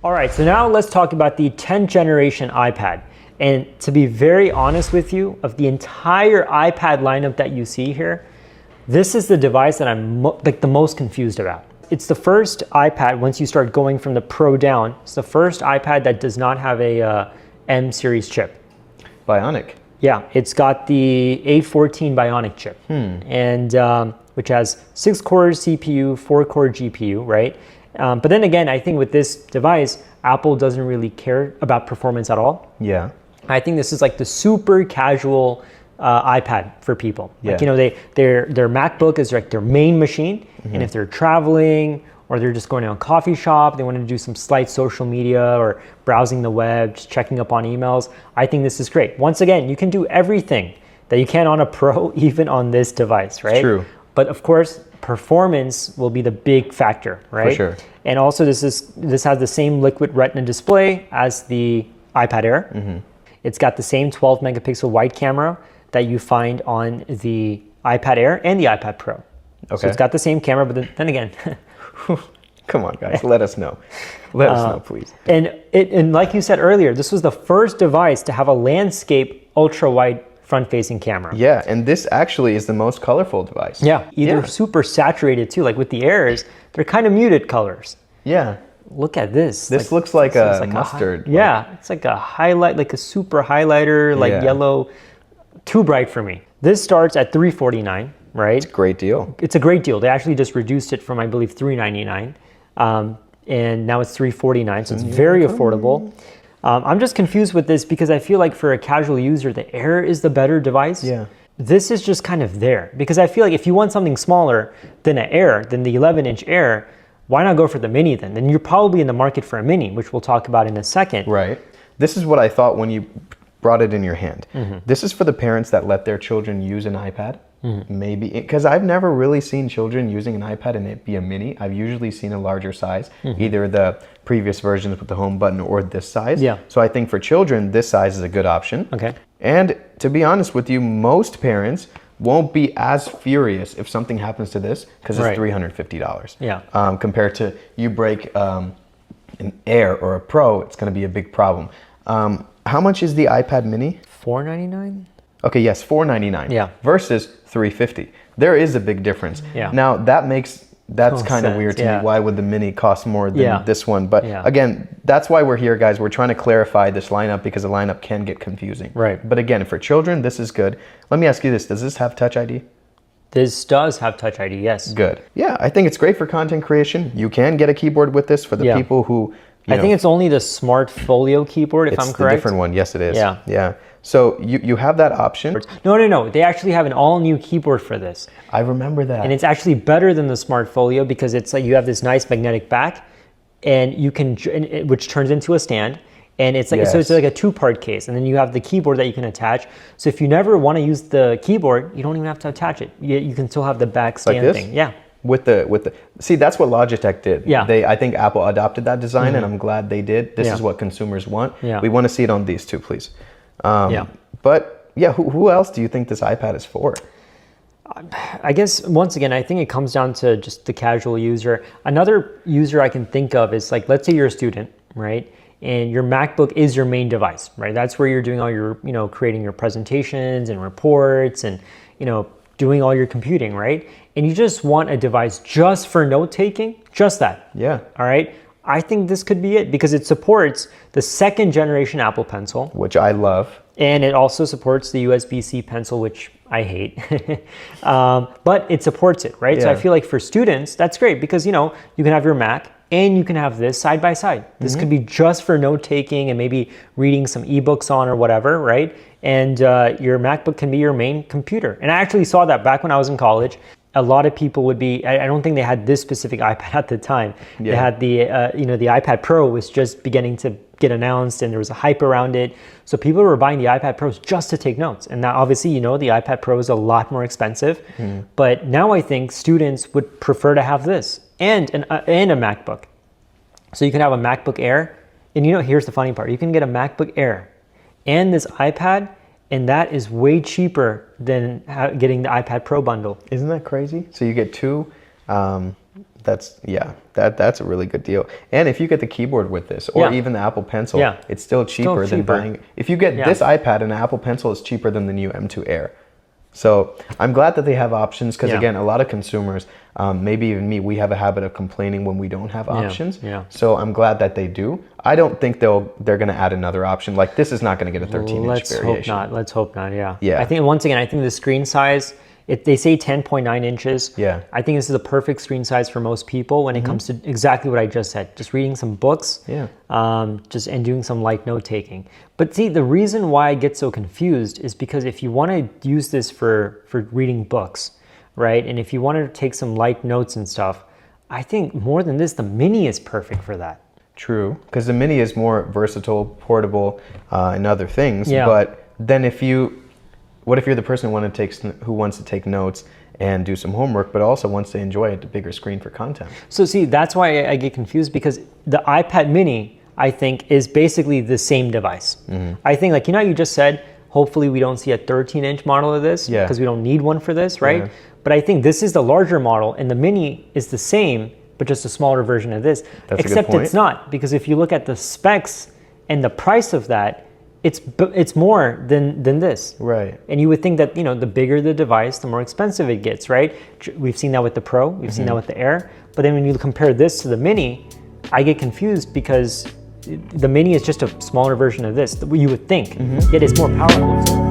All right, so now let's talk about the 10th generation iPad. And to be very honest with you, of the entire iPad lineup that you see here, this is the device that I'm the most confused about. It's the first iPad, once you start going from the Pro down, it's the first iPad that does not have a M series chip. Bionic. Yeah, it's got the A14 Bionic chip, and which has 6 core CPU, 4 core GPU, right? But then again, I think with this device, Apple doesn't really care about performance at all. Yeah. I think this is like the super casual iPad for people. Yeah. Like, you know, their MacBook is like their main machine, and if they're traveling or they're just going to a coffee shop, they want to do some slight social media or browsing the web, just checking up on emails, I think this is great. Once again, you can do everything that you can on a Pro, even on this device, right? True. But of course, performance will be the big factor, right? For sure. And also, this has the same liquid retina display as the iPad Air. It's got the same 12 megapixel wide camera that you find on the iPad Air and the iPad Pro. Okay. So it's got the same camera, but then again, come on, guys, let us know. Let us know, please. And like you said earlier, this was the first device to have a landscape ultra-wide front-facing camera. Yeah, and this actually is the most colorful device. Yeah, either super saturated too, like with the Airs, they're kind of muted colors. Yeah. Look at this. This looks like a mustard. Yeah, it's like a highlight, like a super highlighter, like yellow. Too bright for me. This starts at $349, right? It's a great deal. It's a great deal. They actually just reduced it from, I believe, $399, and now it's $349, so it's very affordable. I'm just confused with this because I feel like for a casual user, the Air is the better device. Yeah. This is just kind of there because I feel like if you want something smaller than an Air, than the 11-inch Air, why not go for the Mini then? Then you're probably in the market for a Mini, which we'll talk about in a second. Right. This is what I thought when you brought it in your hand. This is for the parents that let their children use an iPad. Maybe, because I've never really seen children using an iPad and it be a Mini. I've usually seen a larger size, either the previous versions with the home button or this size. Yeah. So I think for children, this size is a good option. Okay. And to be honest with you, most parents won't be as furious if something happens to this because it's $350. Yeah. Compared to you break an Air or a Pro, it's going to be a big problem. How much is the iPad Mini? $499? Okay, yes, $499. Yeah. Versus $350. There is a big difference. Yeah. Now that's kind of weird to me. Why would the Mini cost more than this one? But again, that's why we're here, guys. We're trying to clarify this lineup because the lineup can get confusing. Right. But again, for children, this is good. Let me ask you this: does this have Touch ID? This does have Touch ID, yes. Good. Yeah, I think it's great for content creation. You can get a keyboard with this for the people who. I think it's only the Smart Folio keyboard, if I'm correct. It's the different one. Yes, it is. Yeah. Yeah. So you have that option. No. They actually have an all-new keyboard for this. I remember that. And it's actually better than the Smart Folio because it's like you have this nice magnetic back, and you can, which turns into a stand, and it's like so it's like a two-part case, and then you have the keyboard that you can attach. So if you never want to use the keyboard, you don't even have to attach it. You can still have the back stand like this? thing. Yeah. With the see, that's what Logitech did. Yeah. I think Apple adopted that design, and I'm glad they did. This is what consumers want. Yeah. We want to see it on these two, please. But yeah, who else do you think this iPad is for? I guess once again, I think it comes down to just the casual user. Another user I can think of is like, let's say you're a student, right? And your MacBook is your main device, right? That's where you're doing all your, creating your presentations and reports and, doing all your computing, right? And you just want a device just for note taking, just that. Yeah. All right. I think this could be it because it supports the 2nd generation Apple Pencil, which I love. And it also supports the USB-C pencil, which I hate. But it supports it, right? Yeah. So I feel like for students, that's great because, you can have your Mac and you can have this side by side. This could be just for note taking and maybe reading some ebooks on or whatever, right? And your MacBook can be your main computer. And I actually saw that back when I was in college. A lot of people would be, I don't think they had this specific iPad at the time. Yeah. They had the iPad Pro was just beginning to get announced and there was a hype around it. So people were buying the iPad Pros just to take notes. And now obviously, the iPad Pro is a lot more expensive. But now I think students would prefer to have this and a MacBook. So you can have a MacBook Air. And here's the funny part. You can get a MacBook Air and this iPad, and that is way cheaper than getting the iPad Pro bundle. Isn't that crazy? So you get two That's a really good deal. And if you get the keyboard with this, or even the Apple Pencil, it's still cheaper than buying. If you get this iPad, and an Apple Pencil is cheaper than the new M2 Air. So I'm glad that they have options, because again, a lot of consumers, maybe even me, we have a habit of complaining when we don't have options. So I'm glad that they do. I don't think they're going to add another option. Like, this is not going to get a 13-inch variation. Let's hope not. Yeah. I think once again, I think the screen size, they say 10.9 inches. Yeah. I think this is a perfect screen size for most people when it comes to exactly what I just said. Just reading some books. And doing some light note taking. But see, the reason why I get so confused is because if you want to use this for reading books, right? And if you want to take some light notes and stuff, I think more than this, the Mini is perfect for that. True, because the Mini is more versatile, portable, and other things. But then what if you're the person who wants to take notes and do some homework, but also wants to enjoy a bigger screen for content? So see, that's why I get confused, because the iPad Mini, I think, is basically the same device. I think, like, you just said, hopefully we don't see a 13-inch model of this, because we don't need one for this, right? But I think this is the larger model, and the Mini is the same, but just a smaller version of this. Except it's not, because if you look at the specs and the price of that, it's more than this. Right. And you would think that, the bigger the device, the more expensive it gets, right? We've seen that with the Pro, we've seen that with the Air. But then when you compare this to the Mini, I get confused, because the Mini is just a smaller version of this, you would think, yet it's more powerful.